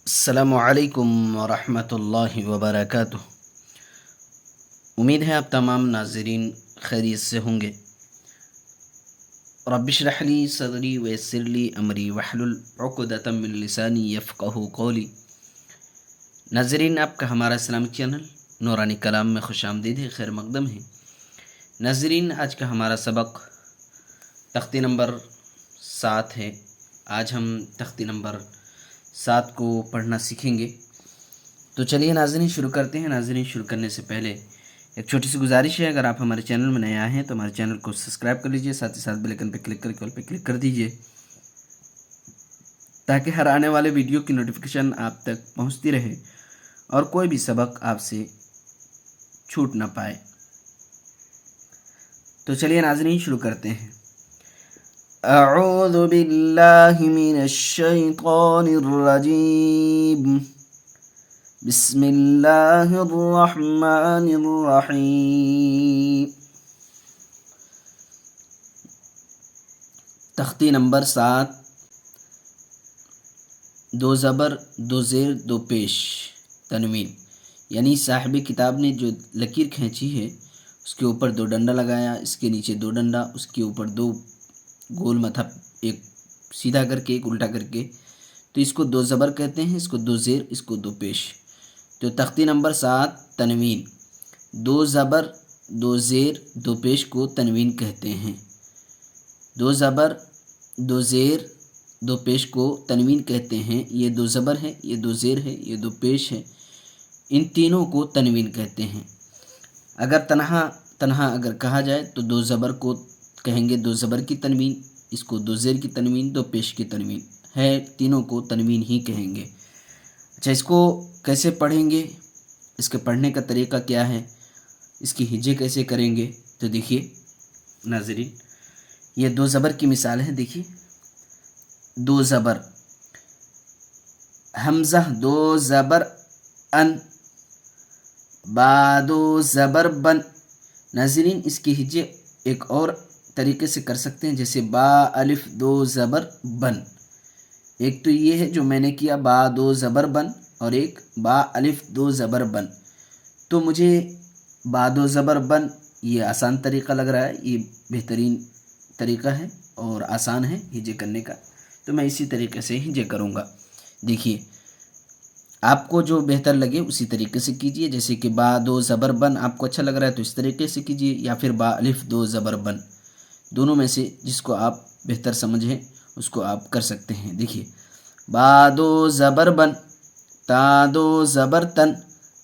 السلام علیکم ورحمۃ اللہ وبرکاتہ۔ امید ہے آپ تمام ناظرین خیریت سے ہوں گے۔ رب اشرح لی صدری ویسر لی امری واحلل عقدۃ من لسانی یفقہوا قولی۔ ناظرین، آپ کا ہمارا اسلامک چینل نورانی کلام میں خوش آمدید ہے، خیر مقدم ہے۔ ناظرین، آج کا ہمارا سبق تختی نمبر 7 ہے۔ آج ہم تختی نمبر 7 کو پڑھنا سیکھیں گے۔ تو چلیے ناظرین شروع کرتے ہیں۔ ناظرین، شروع کرنے سے پہلے ایک چھوٹی سی گزارش ہے، اگر آپ ہمارے چینل میں نئے آئے ہیں تو ہمارے چینل کو سبسکرائب کر لیجئے، ساتھ ہی ساتھ بیل آئیکن پہ کلک کر کے آل پہ کلک کر دیجئے تاکہ ہر آنے والے ویڈیو کی نوٹیفیکیشن آپ تک پہنچتی رہے اور کوئی بھی سبق آپ سے چھوٹ نہ پائے۔ تو چلیے ناظرین شروع کرتے ہیں۔ اعوذ باللہ من الشیطان الرجیم، بسم اللہ الرحمن الرحیم۔ تختی نمبر 7، 2 زبر 2 زیر 2 پیش تنوین، یعنی صاحب کتاب نے جو لکیر کھینچی ہے اس کے اوپر 2 ڈنڈا لگایا، اس کے نیچے 2 ڈنڈا، اس کے اوپر 2 گول متھا، ایک سیدھا کر کے ایک الٹا کر کے، تو اس کو 2 زبر کہتے ہیں، اس کو 2 زیر، اس کو 2 پیش۔ تو تختی نمبر 7 تنوین، 2 زبر 2 زیر 2 پیش کو تنوین کہتے ہیں۔ 2 زبر 2 زیر 2 پیش کو تنوین کہتے ہیں۔ یہ 2 زبر ہے، یہ 2 زیر ہے، یہ 2 پیش ہے، ان تینوں کو تنوین کہتے ہیں۔ اگر تنہا اگر کہا جائے تو 2 زبر کو کہیں گے 2 زبر کی تنوین، اس کو 2 زیر کی تنوین، 2 پیش کی تنوین ہے، تینوں کو تنوین ہی کہیں گے۔ اچھا، اس کو کیسے پڑھیں گے، اس کے پڑھنے کا طریقہ کیا ہے، اس کی ہجے کیسے کریں گے؟ تو دیکھیے ناظرین، یہ 2 زبر کی مثال ہے۔ دیکھیے 2 زبر، حمزہ 2 زبر ان، با 2 زبر بن۔ ناظرین، اس کی ہجے ایک اور طریقے سے کر سکتے ہیں، جیسے با الف 2 زبر بن۔ ایک تو یہ ہے جو میں نے کیا، با 2 زبر بن، اور ایک با الف 2 زبر بن۔ تو مجھے با 2 زبر بن یہ آسان طریقہ لگ رہا ہے، یہ بہترین طریقہ ہے اور آسان ہے ہجے کرنے کا، تو میں اسی طریقے سے ہجے کروں گا۔ دیکھیے آپ کو جو بہتر لگے اسی طریقے سے کیجئے، جیسے کہ با 2 زبر بن آپ کو اچھا لگ رہا ہے تو اس طریقے سے کیجئے، یا پھر با الف 2 زبر بن، دونوں میں سے جس کو آپ بہتر سمجھیں اس کو آپ کر سکتے ہیں۔ دیکھیے با 2 زبر بن، تا 2 زبر تن،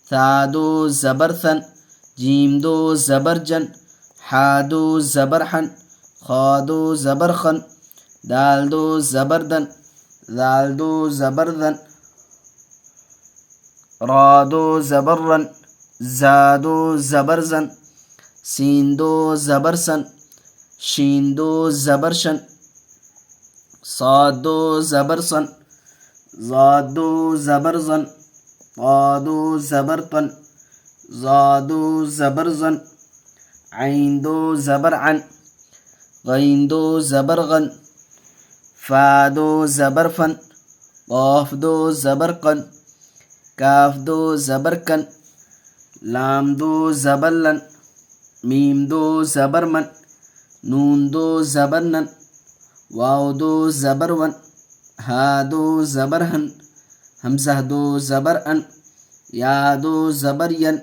ثا 2 زبر ثن، جیم 2 زبر جن، حا 2 زبر حن، خا 2 زبر خن، دال 2 زبر دن، ذال 2 زبر ذن، را 2 زبر رن، زا 2 زبر زن، سین 2 زبر سن، شین 2 زبر شن، صاد 2 زبر سن، زاد 2 زبر زن، طا 2 زبر طن، زا 2 زبر زن، عین 2 زبر عن، غین 2 زبر غن، فا 2 زبر فن، قاف 2 زبر قن، کاف 2 زبر کن، لام 2 زبر لن، میم 2 زبر من، نون 2 زبر نن، واو 2 زبر ون، ہا 2 زبر ہن، حمزہ 2 زبر ان، یا 2 زبر ین۔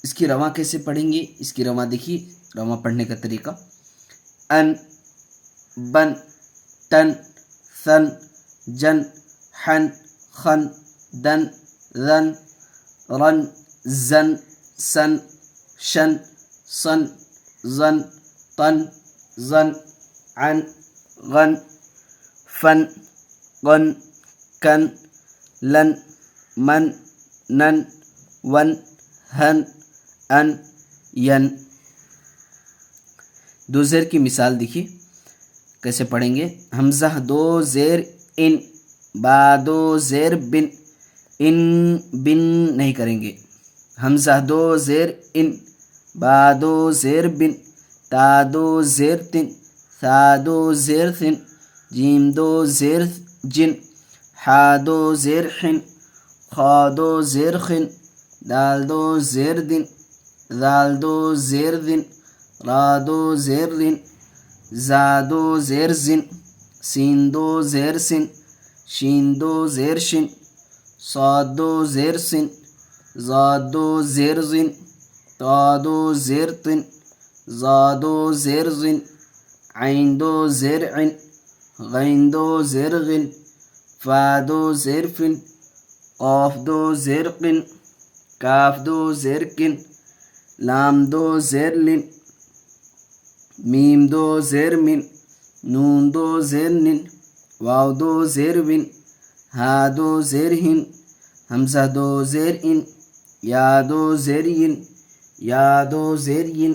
اس کی رواں کیسے پڑھیں گے؟ اس کی رواں دیکھیے، رواں پڑھنے کا طریقہ: ان، بن، تن، ثن، جن، حن، خن، دن، ذن، رن، زن، سن، شن، صن، زن، طن، زن، عن، غن، فن، غن، کن، لن، من، نن، ون، ہن، ان، ین۔ 2 زیر کی مثال دیکھیے کیسے پڑھیں گے: حمزہ 2 زیر ان، با 2 زیر بن، ان بن نہیں کریں گے، حمزہ 2 زیر ان، با 2 زیر بن، تا 2 زیر تن، ثا 2 زیر ثن، جیم 2 زیر جن، حا دو زیر حن، خا دو زیر خن، دال دو زیر دن، ذال دو زیر دن، را دو زیر رن، زا دو زیر زن، سین دو زیر سن، شین دو زیر شن، صاد دو زیر سن، زاد دو زیر زن، طا دو زیر طن، زا دو زیر زن، عین دو زیر عن، غین دو زیر غن، فا دو زیر فن، قاف دو زیر قن، کاف دو زیر کن، لام دو زیر لن، میم دو زیر من، نون دو زیر نن، واو دو زیر ون، ہا دو زیر ہن، حمزہ دو زیر ان، یا دو زیر ین، یا دو زیر ین۔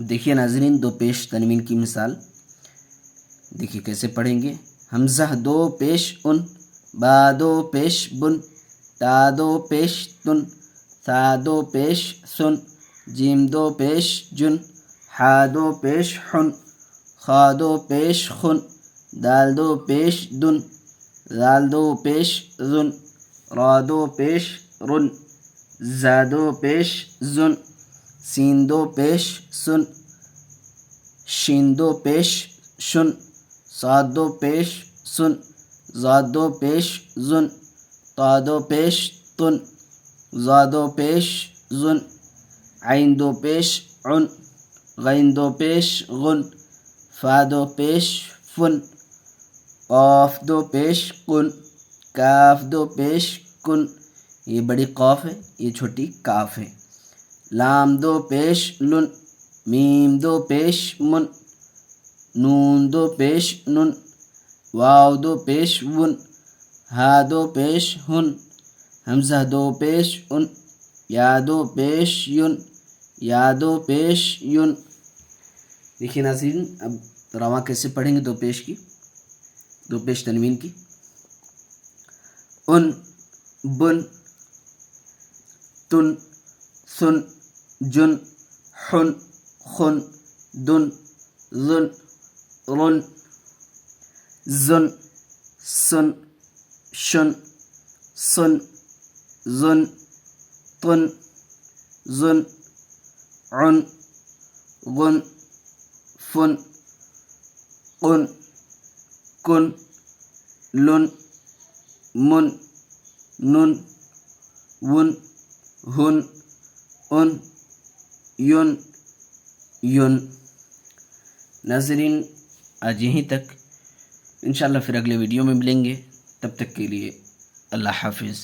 دیکھیے ناظرین دو پیش تنوین کی مثال دیکھیے کیسے پڑھیں گے۔ حمزہ دو پیش ان، با دو پیش بن، تا دو پیش تن، ثا دو پیش سن، جیم دو پیش جن، حا دو پیش حن، خا دو پیش خن، دال دو پیش دن، ذال دو پیش ذن، را دو پیش رن، زا دو پیش زن، سین دو پیش سن، شین دو پیش شن، صاد دو پیش سن، زاد دو پیش زن، طا دو پیش طن، زا دو پیش زن، عین دو پیش عن، غین دو پیش غن، فا دو پیش فن، قاف دو پیش قن، کاف دو پیش کن، یہ بڑی قاف ہے یہ چھوٹی کاف ہے، لام دو پیش لن، میم دو پیش من، نون دو پیش نن، واو دو پیش ون، ہا دو پیش ہن، حمزہ دو پیش ان، یا دو پیش یون، یا دو پیش یون۔ دیکھیے ناظرین اب رواں کیسے پڑھیں گے دو پیش تنوین کی۔ ان، بن، تن، سن، جن، حن، خن، دن، ذن، رن، زن، سن، شن، سن، زن، طن، زن، عن، غن، فن، قن، کن، لن، من، نن، ون، ہن، ان، یون، یون۔ ناظرین آج یہیں تک، انشاءاللہ پھر اگلے ویڈیو میں ملیں گے، تب تک کے لیے اللہ حافظ۔